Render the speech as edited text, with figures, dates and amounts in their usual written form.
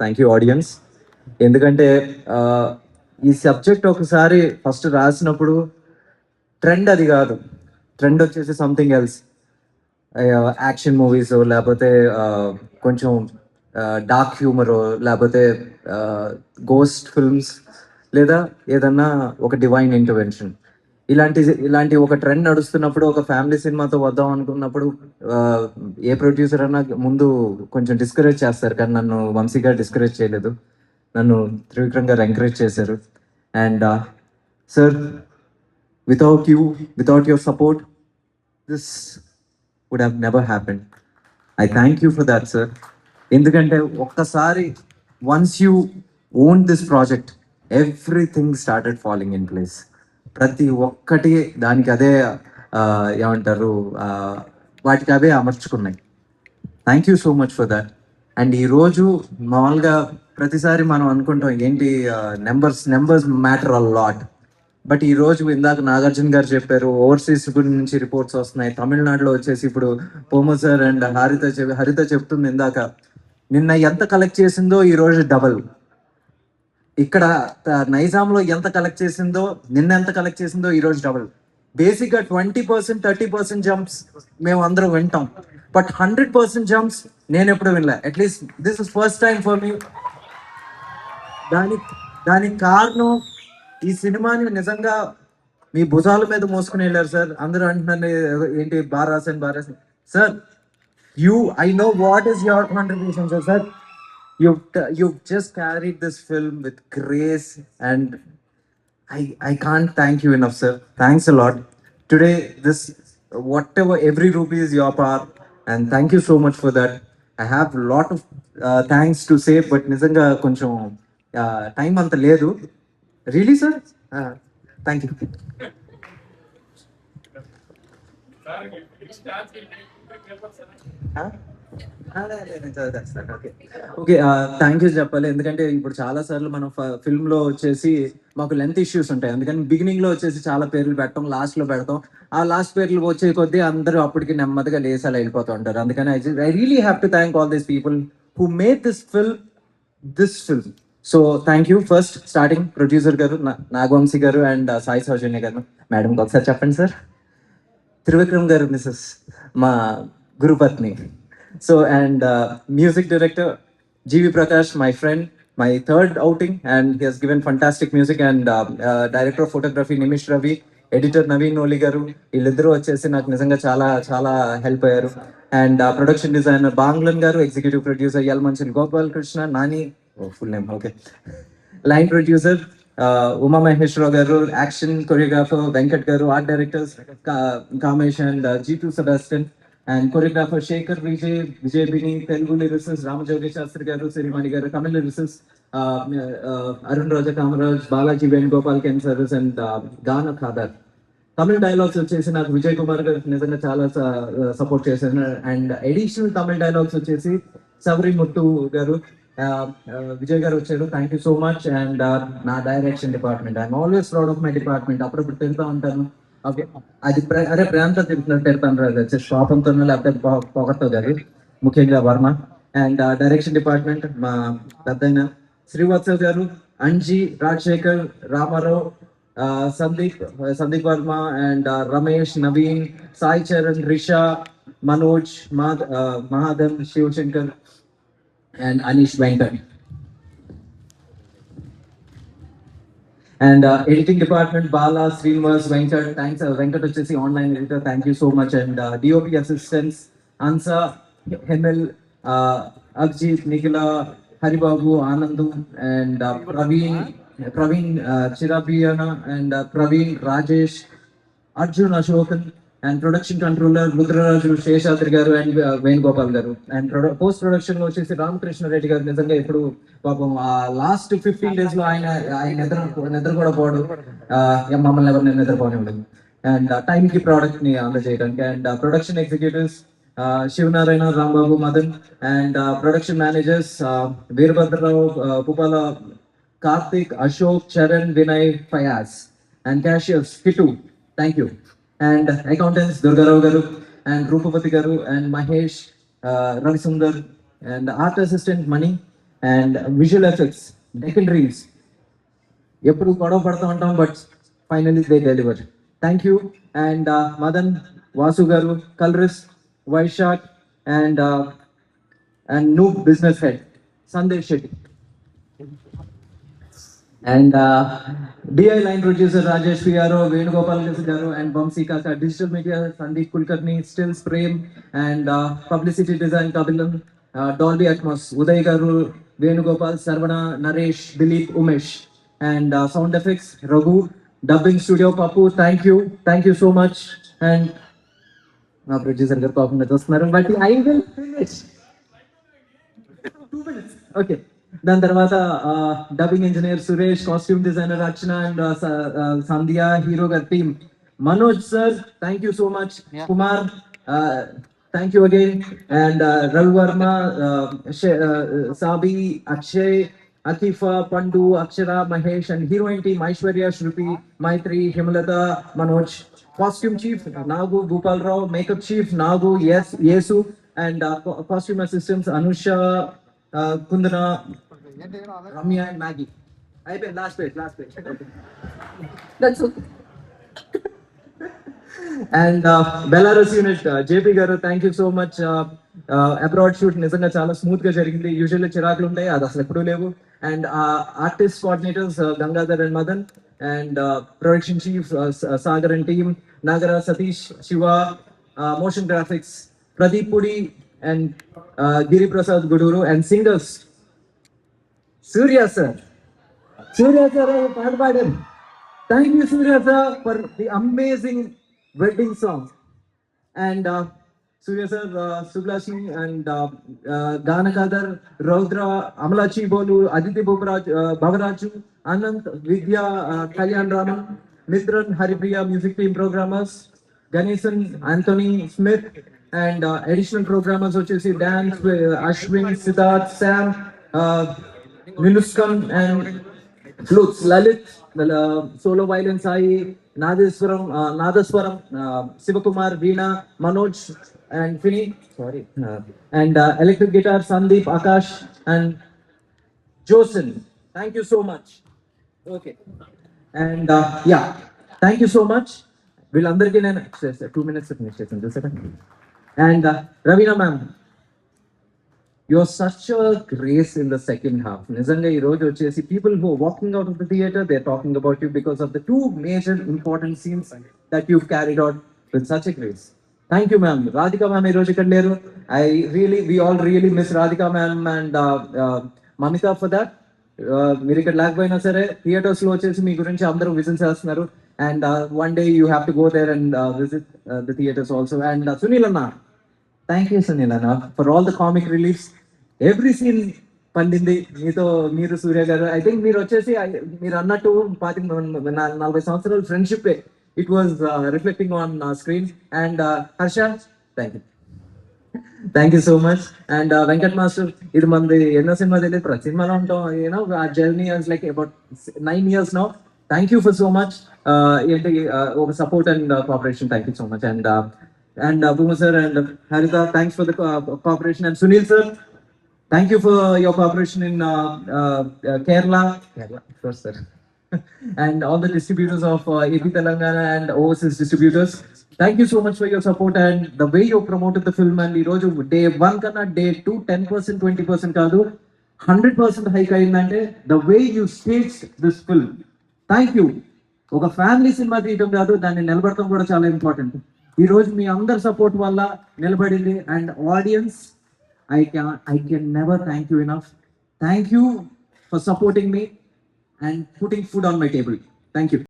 Thank you audience. ఎందుకంటే ఈ subject ఒకసారి ఫస్ట్ రాసినప్పుడు ట్రెండ్ అది కాదు. ట్రెండ్ వచ్చేసి సంథింగ్ ఎల్స్. యాక్షన్ మూవీస్ లేకపోతే కొంచెం డార్క్ హ్యూమర్ లేకపోతే గోస్ట్ ఫిల్మ్స్ లేదా ఏదన్నా ఒక డివైన్ ఇంటర్వెన్షన్ ఇలాంటి ఒక ట్రెండ్ నడుస్తున్నప్పుడు ఒక ఫ్యామిలీ సినిమాతో వద్దాం అనుకున్నప్పుడు ఆ, ఏ ప్రొడ్యూసర్ అన్నా ముందు కొంచెం డిస్కరేజ్ చేస్తారు, కానీ నన్ను వంశీ గారు డిస్కరేజ్ చేయలేదు. నన్ను త్రివిక్రమ్ గారు ఎంకరేజ్ చేశారు. And sir, without you, without your support, this would have never happen. I thank you for that sir. ఎందుకంటే ఒక్కసారి once you own this project, everything started following in place. ప్రతి ఒక్కటి దానికి అదే ఏమంటారు, వాటికి అవే అమర్చుకున్నాయి. Thank you so much for that. And ఈరోజు మామూలుగా ప్రతిసారి మనం అనుకుంటాం ఏంటి, numbers matter a lot. But ఈ రోజు ఇందాక నాగార్జున గారు చెప్పారు, ఓవర్సీస్ నుంచి రిపోర్ట్స్ వస్తున్నాయి. తమిళనాడులో వచ్చేసి ఇప్పుడు పోమో సార్ అండ్ హరిత చెప్తుంది ఇందాక, నిన్న ఎంత కలెక్ట్ చేసిందో ఈ రోజు డబల్. ఇక్కడ నైజాంలో ఎంత కలెక్ట్ చేసిందో, నిన్న ఎంత కలెక్ట్ చేసిందో ఈ రోజు డబల్. బేసిక్గా 20% 30% జంప్స్ మేము అందరం వింటాం, బట్ 100% జంప్స్ నేను ఎప్పుడు వినలే. At least this is first time for me. దానికి కారణం ఈ సినిమాని నిజంగా మీ భుజాల మీద మోసుకుని వెళ్ళారు సార్. అందరూ అంటున్నారు ఏంటి బారాసన్ sir. I know what is your contribution, sir. You've just carried this film with grace, and I can't thank you enough, sir. Thanks a lot. Today, whatever, every rupee is your power, and thank you so much for that. I have a lot of thanks to say, but nizanga koncham time anta ledu. Really, sir? Thank you. Okay, thank you చెప్పాలి. ఎందుకంటే ఇప్పుడు చాలా సార్లు మనం film లో వచ్చేసి మాకు length issues ఉంటాయి. అందుకని బిగినింగ్ లో వచ్చేసి చాలా పేర్లు పెట్టడం, లాస్ట్ లో పెడతాం. ఆ లాస్ట్ పేర్లు వచ్చే కొద్దీ అందరూ అప్పటికి నెమ్మదిగా లేసాలు వెళ్ళిపోతూ ఉంటారు. అందుకని I really have to thank all these people who made this film. So thank you. First starting producer గారు నాగవంశీ గారు అండ్ సాయి సౌజన్య గారు. మేడంకి ఒకసారి చెప్పండి సార్. త్రివిక్రమ్ గారు మిస్సెస్, మా గురుపత్ని. So and music director G V Prakash, my friend, my third outing, and he has given fantastic music. And director of photography Nimish Ravi, editor Naveen Nooli garu. వీళ్ళిద్దరూ వచ్చేసి నాకు నిజంగా చాలా చాలా హెల్ప్ అయ్యారు. అండ్ ప్రొడక్షన్ డిజైనర్ బాంగ్లన్ గారు, executive producer Yalamanchili Gopal Krishna Nani, full name okay, line producer Uma Maheshwara Rao గారు, యాక్షన్ కొరియోగ్రాఫర్ వెంకట్ గారు, art directors Kamesh and Jeethu Sebastian, and choreographer Sekhar Vijay Bini, Telugu lyricist Ramajogi Sastry గారు, సిరిమణి గారు, తమిళ లిరిసిస్ట్ అరుణ్ రాజా కామరాజ్, బాలాజీ వేణుగోపాల్ కెన్ సర్వీస్ and Gana Khader. Tamil dialogues వచ్చేసి నాకు విజయ్ కుమార్ గారు నిజంగా చాలా సపోర్ట్ చేశారు. అండ్ ఎడిషనల్ తమిళ డైలాగ్స్ వచ్చేసి సవరి ముత్తు గారు, విజయ్ గారు వచ్చారు. Thank you so much. And నా direction department, I'm always proud of my department. అప్పుడప్పుడు తిరుగుతూ ఉంటాను, ఓకే అది అరే ప్రేమతో తిరుగుతాను రాదు, వచ్చేసి కోపంతో లేకపోతే పొగతో కాదు, ముఖ్యంగా వర్మ. అండ్ డైరెక్షన్ డిపార్ట్మెంట్ మా పెద్దయిన శ్రీవాత్సవ్ గారు, Anji, Rajasekhar, Ramarao, Sandeep Varma, and Ramesh, Naveen, Sai Charan, Risha, Manoj, Mahadev, Shivashankar, and Anish Venkat. And editing department Bala, Srinivas, Venkat. Thanks Venkat వచ్చేసి online editor, thank you so much. And DOP assistants Ansa, Hemel, Abhijith, Nikhila, Haribabu, Anand, and Praveen చిరాబియానా, and Praveen, Rajesh, Arjun, Ashokan. And production controller Rudraraju, Seshadri గారు, అండ్ వేణుగోపాల్ గారు. అండ్ పోస్ట్ ప్రొడక్షన్ లో వచ్చేసి రామకృష్ణ రెడ్డి గారు. నిజంగా ఇప్పుడు పాపం ఆ లాస్ట్ 15 days లో ఆయన నిద్ర కూడా పోవడం, మమ్మల్ని ఎవరిని నిద్రపోని ఉండదు. అండ్ టైం కి ప్రోడక్ట్ ని అందజేయడానికి. And production executives Sivanarayana, Rambabu, Madan. And production managers Veerabhadra Rao, Pupala, Karthik, Ashok, Charan, Vinay, Fayaz. And cashiers Kittu, thank you. And accountants Durga Rao గారు, అండ్ రూపవతి గారు, and Mahesh, Ravisundar, and art assistant Mani, and visual effects, Deccan Reels, ఎప్పుడు గొడవ పడుతూ ఉంటాం but finally they deliver. Thank you. And Madan, Vasu గారు, colourist, Vaishakh, and new business head Sandesh Shetty, and DI line producer Rajesh Piaro, Venugopal garu, and Vamsi Kaka, digital media Sandeep Kulkarni, stills Prem, and publicity design Kabilam, Dolby Atmos Uday garu, Venugopal, Sarvana, Naresh, Dilip, Umesh, and sound effects Raghu, dubbing studio Papu. Thank you so much. And producer garu paapam chustunnaru, but I will finish. 2 minutes. Okay. దాని తర్వాత dubbing engineer Suresh, costume designer Archana, and Sandhya, hero గారి team, Manoj sir, thank you so much. Kumar, thank you again. And Ravi Varma, Sabi, Akshay, Akeefa, Pandu, Akshara, Mahesh, and heroine team Aishwarya, Shruti, Maithri, Himalatha, Manoj. Costume chief Nagu Bhupala Rao, makeup chief Nagu, Yesu, and costume assistants Anusha, Kundana, Ramya, and Maggie. అయిపోయింది, last page. That's okay. And Belarus unit JP గారు, thank you so much. Abroad shoot నిజంగా చాలా smooth గా జరిగింది. Usually చిరాకులు ఉంటాయి, అది అసలు ఎప్పుడూ లేవు. And artist coordinators Gangadhar and Madan, and production chief Sagar and team, Nagara, Satish, Shiva, motion graphics Pradeep Pudi, and Giri Prasad Guduru, and singers Surya sir పాట పాడారు. Thank you Surya sir for the amazing wedding song. And Surya sir, Sublashi, and Ganakadar, Raudra, Amalachi Bolu, Aditi Bhavaraju, Anant, Vidya, Kalyan Raman, Mithran, Haripriya, music team programmers, Ganesan, Anthony Smith, and additional programmers such as Dan, Ashwin, Siddharth, Sam, Minuskan, and flutes, Lalit, solo violin Sai, Nadaswaram, Sivakumar, Veena, Manoj, and Fini, and electric guitar Sandeep, Akash, and Josen. Thank you so much. Okay. And yeah, thank you so much. వీళ్ళందరికీ నేను 2 minutes finish చేస్తాను చూసారా. And Ravina ma'am, you're such a grace in the second half. నిజంగా ఈ రోజు వచ్చేసి people who are walking out of the theater, they're talking about you because of the 2 major important scenes that you've carried out with such a grace. Thank you ma'am. Radhika ma'am ఈ రోజు ఇక్కడ లేరు. We all really miss Radhika ma'am and Mamita for that. మీరు ఇక్కడ లేకపోయినా సరే theatres లో వచ్చేసి మీ గురించి అందరూ విజిట్ చేస్తున్నారు. And one day you have to go there and visit the theaters also. And Sunil Anna, thank you Sunil అన్న for all the comic reliefs. Every scene పండింది మీరు సూర్య గారు. ఐ థింక్ మీరు వచ్చేసి మీరు అన్నట్టు 40 సంవత్సరాల friendship it was reflecting on screen. And Harsha, thank you so much. And Venkat master, ఇది మనది ఎన్నో సినిమా తెలియదు, ప్రతి సినిమాలో ఉంటాం. యూనో ఆ journey is like about 9 years now. Thank you for so much. ఏంటి ఒక support and cooperation. Thank you so much. And Bhuma sir and Haritha, thanks for the cooperation. And Sunil sir, thank you for your cooperation in Kerala, of course sir. And all the distributors of AP Telangana and overseas distributors, thank you so much for your support and the way you promoted the film. And ఈరోజు day 1 కన్నా day 2 10% 20% కాదు 100% hike అయిందంటే the way you staged this film. Thank you. ఒక family cinema తీయటం కాదు, దాన్ని నిలబడటం కూడా చాలా ఇంపార్టెంట్. ఈ రోజు మీ అందరి సపోర్ట్ వల్ల నిలబడింది. And audience, I can never thank you enough. Thank you for supporting me and putting food on my table. Thank you.